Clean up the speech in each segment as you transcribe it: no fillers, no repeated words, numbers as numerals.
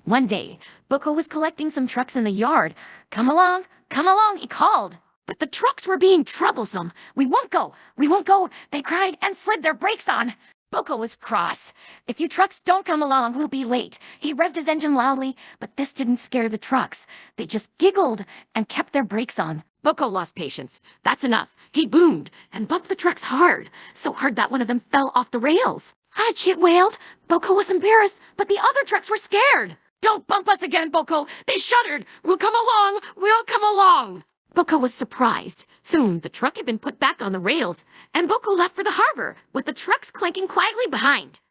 One day, BoCo was collecting some trucks in the yard. Come along, he called. But the trucks were being troublesome. We won't go, they cried and slid their brakes on. BoCo was cross. If you trucks don't come along, we'll be late. He revved his engine loudly, but this didn't scare the trucks. They just giggled and kept their brakes on. BoCo lost patience. That's enough. He boomed and bumped the trucks hard, so hard that one of them fell off the rails. Achie, it wailed. BoCo was embarrassed, but the other trucks were scared. Don't bump us again, BoCo. They shuddered. We'll come along. BoCo was surprised. Soon, the truck had been put back on the rails, and BoCo left for the harbor, with the trucks clanking quietly behind.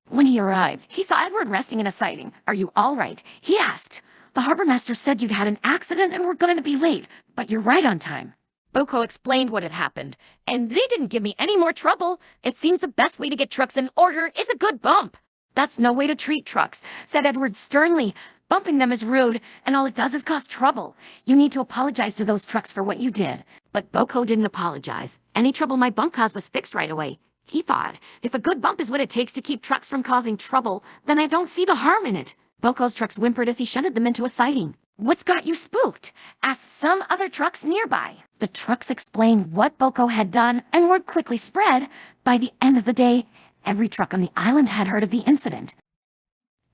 When he arrived, he saw Edward resting in a siding. Are you all right? He asked. The harbor master said you'd had an accident and were going to be late, but you're right on time. BoCo explained what had happened, and they didn't give me any more trouble. It seems the best way to get trucks in order is a good bump. That's no way to treat trucks, said Edward sternly. Bumping them is rude, and all it does is cause trouble. You need to apologize to those trucks for what you did. But BoCo didn't apologize. Any trouble my bump caused was fixed right away. He thought, if a good bump is what it takes to keep trucks from causing trouble, then I don't see the harm in it. BoCo's trucks whimpered as he shunted them into a siding. What's got you spooked? Asked some other trucks nearby. The trucks explained what BoCo had done, and word quickly spread. By the end of the day, every truck on the island had heard of the incident.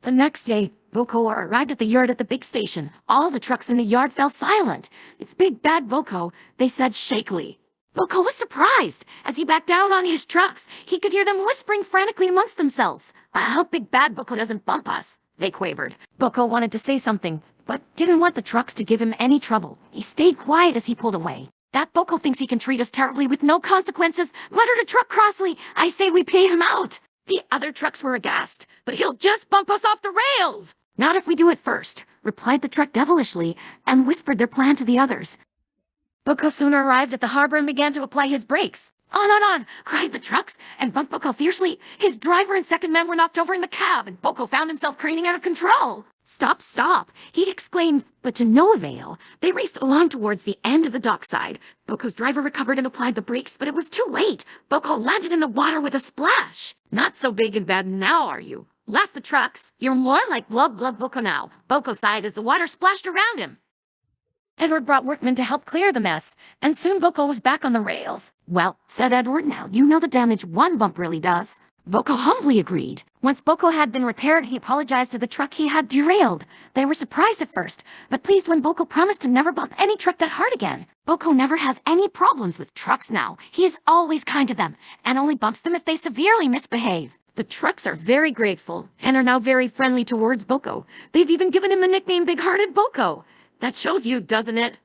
The next day, BoCo arrived at the yard at the big station. All the trucks in the yard fell silent. It's big bad BoCo, they said shakily. BoCo was surprised. As he backed down on his trucks, he could hear them whispering frantically amongst themselves. I hope big bad BoCo doesn't bump us, they quavered. BoCo wanted to say something, but didn't want the trucks to give him any trouble. He stayed quiet as he pulled away. That BoCo thinks he can treat us terribly with no consequences, muttered a truck crossly. I say we pay him out. The other trucks were aghast, but he'll just bump us off the rails. Not if we do it first, replied the truck devilishly, and whispered their plan to the others. BoCo soon arrived at the harbor and began to apply his brakes. On, cried the trucks, and bumped BoCo fiercely. His driver and second men were knocked over in the cab, and BoCo found himself craning out of control. Stop, he exclaimed, but to no avail. They raced along towards the end of the dockside. BoCo's driver recovered and applied the brakes, but it was too late. BoCo landed in the water with a splash. Not so big and bad now, are you? Laughed the trucks. You're more like Blub BoCo now. BoCo sighed as the water splashed around him. Edward brought workmen to help clear the mess, and soon BoCo was back on the rails. Well, said Edward, now you know the damage one bump really does. BoCo humbly agreed. Once BoCo had been repaired, he apologized to the truck he had derailed. They were surprised at first, but pleased when BoCo promised to never bump any truck that hard again. BoCo never has any problems with trucks now. He is always kind to them, and only bumps them if they severely misbehave. The trucks are very grateful, and are now very friendly towards BoCo. They've even given him the nickname Big-Hearted BoCo. That shows you, doesn't it?